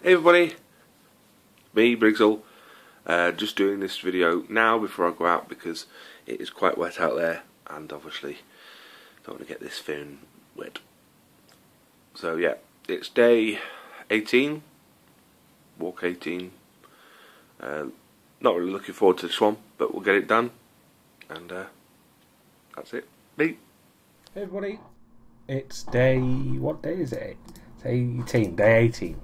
Hey everybody, me Briggsell, just doing this video now before I go out because it is quite wet out there and obviously don't want to get this phone wet. So yeah, it's day 18, walk 18, not really looking forward to this one, but we'll get it done and that's it. Bye. Hey everybody, it's what day is it? It's 18, day 18.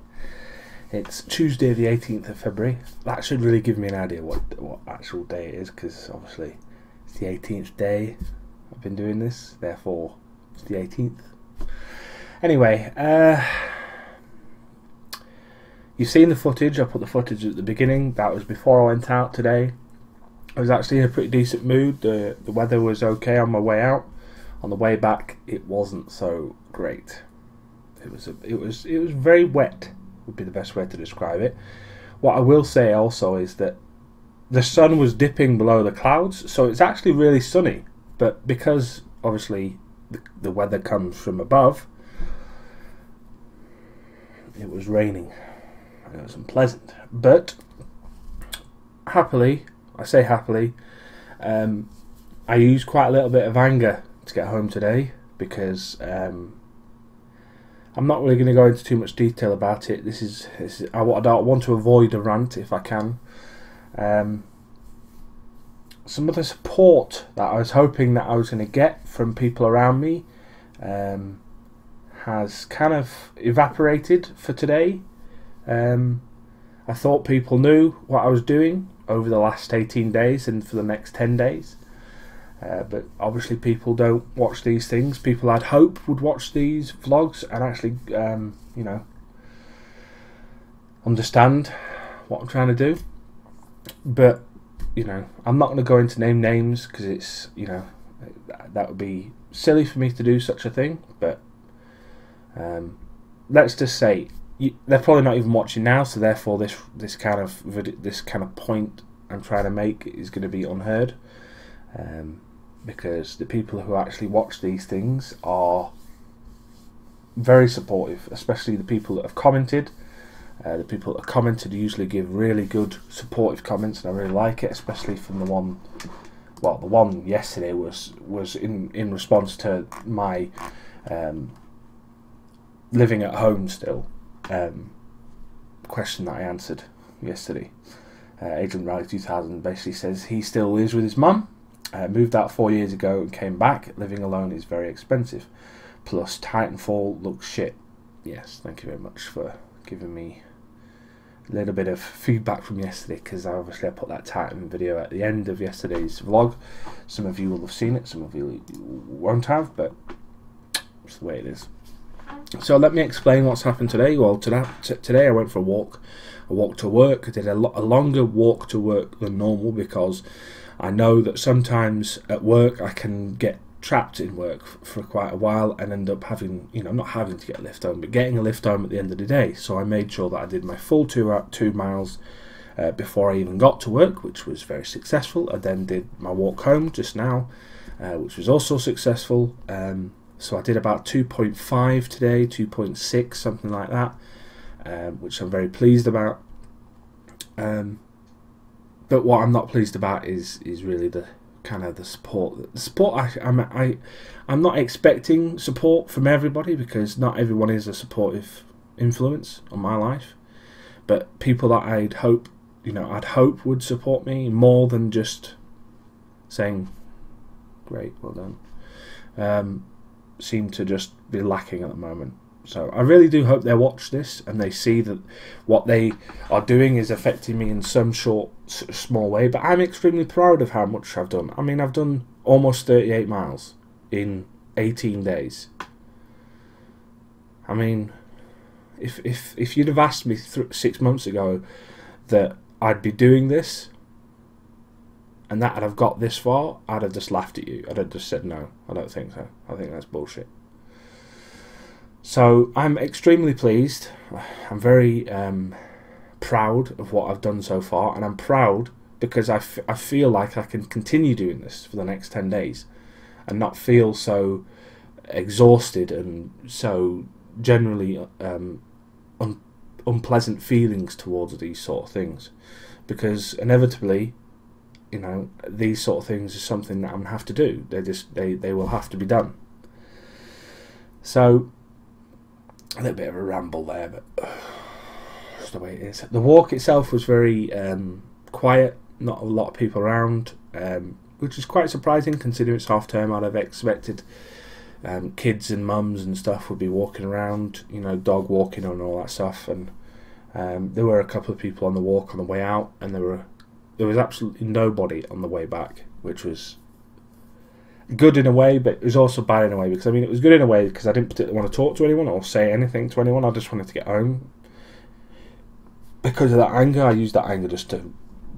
It's Tuesday the 18th of February. That should really give me an idea what actual day it is, because obviously it's the 18th day I've been doing this, therefore it's the 18th. Anyway, you've seen the footage. I put the footage at the beginning. That was before I went out today. I was actually in a pretty decent mood. The weather was okay on my way out. On the way back, it wasn't so great. It was very wet, would be the best way to describe it. What I will say also is that the sun was dipping below the clouds, so it's actually really sunny. But because obviously the weather comes from above, it was raining. It was unpleasant. But happily, I say happily, I used quite a little bit of anger to get home today, because I'm not really going to go into too much detail about it. I want to avoid a rant if I can. Some of the support that I was hoping that I was going to get from people around me has kind of evaporated for today. I thought people knew what I was doing over the last 18 days and for the next 10 days. But obviously people don't watch these things. People I'd hope would watch these vlogs and actually, understand what I'm trying to do. But, I'm not going to go into names because it's, that would be silly for me to do such a thing. But let's just say they're probably not even watching now, so therefore this kind of point I'm trying to make is going to be unheard. Because the people who actually watch these things are very supportive, especially the people that have commented. The people that have commented usually give really good supportive comments, and I really like it, especially from the one. Well, the one yesterday was in response to my living at home still question that I answered yesterday. Agent Riley 2000 basically says he still lives with his mum. Moved out 4 years ago and came back. Living alone is very expensive. Plus, Titanfall looks shit. Yes, thank you very much for giving me a little bit of feedback from yesterday, because obviously I put that Titan video at the end of yesterday's vlog. Some of you will have seen it, some of you won't have, but it's the way it is. So let me explain what's happened today. Well, today I went for a walk. I walked to work. I did a longer walk to work than normal, because I know that sometimes at work I can get trapped in work for quite a while and end up having, not having to get a lift home, but getting a lift home at the end of the day. So I made sure that I did my full 2 miles before I even got to work, which was very successful. I then did my walk home just now, which was also successful. So I did about 2.5 today, 2.6, something like that, which I'm very pleased about. But what I'm not pleased about is really the kind of the support. The support I'm not expecting support from everybody, because not everyone is a supportive influence on my life. But people that I'd hope would support me more than just saying, "Great, well done," seem to just be lacking at the moment. So I really do hope they watch this and they see that what they are doing is affecting me in some small way. But I'm extremely proud of how much I've done. I mean, I've done almost 38 miles in 18 days. I mean, if you'd have asked me 6 months ago that I'd be doing this and that I'd have got this far, I'd have just laughed at you. I'd have just said, no, I don't think so. I think that's bullshit. So I'm extremely pleased. I'm very proud of what I've done so far, and I'm proud because I feel like I can continue doing this for the next 10 days and not feel so exhausted and so generally unpleasant feelings towards these sort of things, because inevitably, you know, these sort of things are something that I'm gonna have to do. They will have to be done. So a little bit of a ramble there, but that's the way it is. The walk itself was very quiet, not a lot of people around, which is quite surprising considering it's half term. I'd have expected kids and mums and stuff would be walking around, you know, dog walking and all that stuff. And there were a couple of people on the walk on the way out, and there was absolutely nobody on the way back, which was good in a way, but it was also bad in a way, because I mean, it was good in a way because I didn't particularly want to talk to anyone or say anything to anyone. I just wanted to get home. Because of that anger, I used that anger just to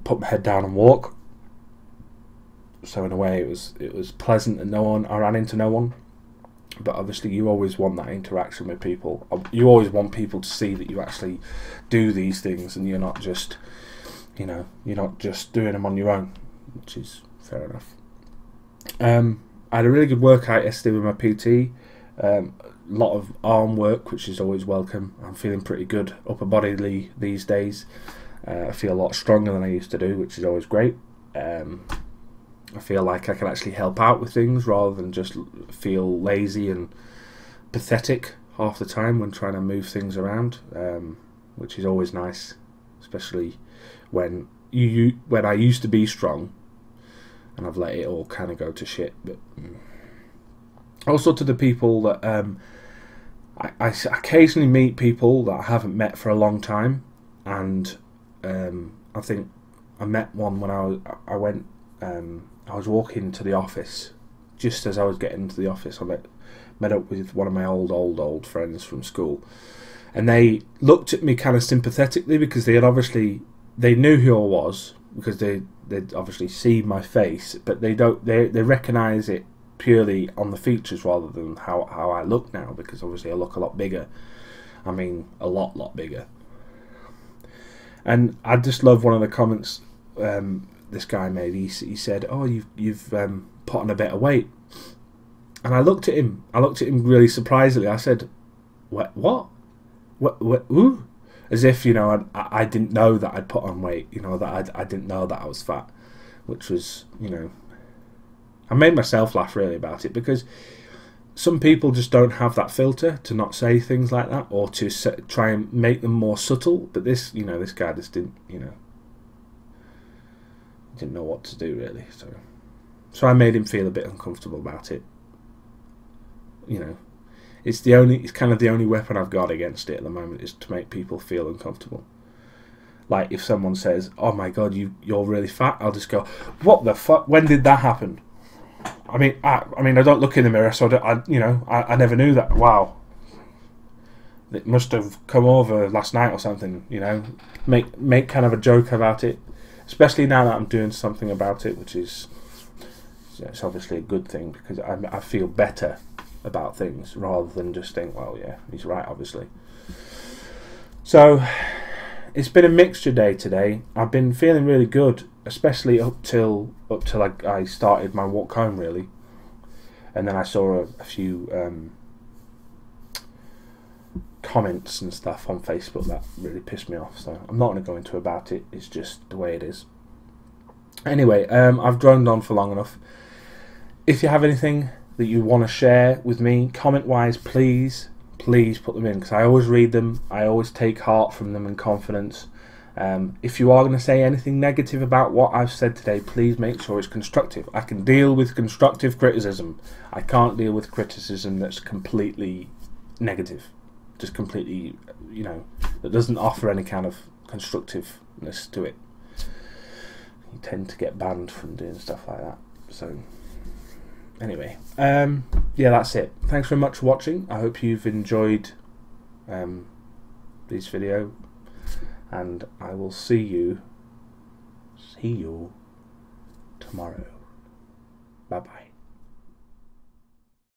put my head down and walk. So in a way, it was pleasant, and I ran into no one. But obviously, you always want that interaction with people. You always want people to see that you actually do these things, and you're not just, you know, you're not just doing them on your own, which is fair enough. I had a really good workout yesterday with my PT. A lot of arm work, which is always welcome. I'm feeling pretty good upper bodily these days. I feel a lot stronger than I used to do, which is always great. I feel like I can actually help out with things rather than just feel lazy and pathetic half the time when trying to move things around, which is always nice, especially when I used to be strong and I've let it all kind of go to shit. But also to the people that I occasionally meet people that I haven't met for a long time, and I think I met one when I was walking to the office. Just as I was getting to the office, I met up with one of my old friends from school, and they looked at me kind of sympathetically because they knew who I was, because they'd obviously see my face, but they recognise it purely on the features rather than how I look now, because obviously I look a lot bigger. I mean, a lot bigger. And I just love one of the comments this guy made. He said, "Oh, you've put on a bit of weight." And I looked at him really surprisedly. I said, What? Ooh? As if, you know, I didn't know that I'd put on weight, you know, that I didn't know that I was fat, which was, you know, I made myself laugh really about it, because some people just don't have that filter to not say things like that, or to try and make them more subtle. But this, you know, this guy just didn't know what to do really. So I made him feel a bit uncomfortable about it. You know, it's kind of the only weapon I've got against it at the moment, is to make people feel uncomfortable. Like if someone says, "Oh my God, you're really fat," I'll just go, "What the fuck? When did that happen?" I mean, I don't look in the mirror, so I never knew that. Wow, it must have come over last night or something. You know, make kind of a joke about it, especially now that I'm doing something about it, which is, it's obviously a good thing, because I feel better about things rather than just think, well, yeah, he's right, obviously. So it's been a mixture day today. I've been feeling really good, especially up till I started my walk home, really. And then I saw a few comments and stuff on Facebook that really pissed me off, so I'm not going to go into about it. It's just the way it is. Anyway, I've droned on for long enough. If you have anything that you want to share with me, comment-wise, please put them in, because I always read them. I always take heart from them and confidence. If you are going to say anything negative about what I've said today, please make sure it's constructive. I can deal with constructive criticism. I can't deal with criticism that's completely negative, just completely, you know, that doesn't offer any kind of constructiveness to it. You tend to get banned from doing stuff like that. So anyway, yeah, that's it. Thanks very much for watching. I hope you've enjoyed this video, and I will see you tomorrow. Bye bye.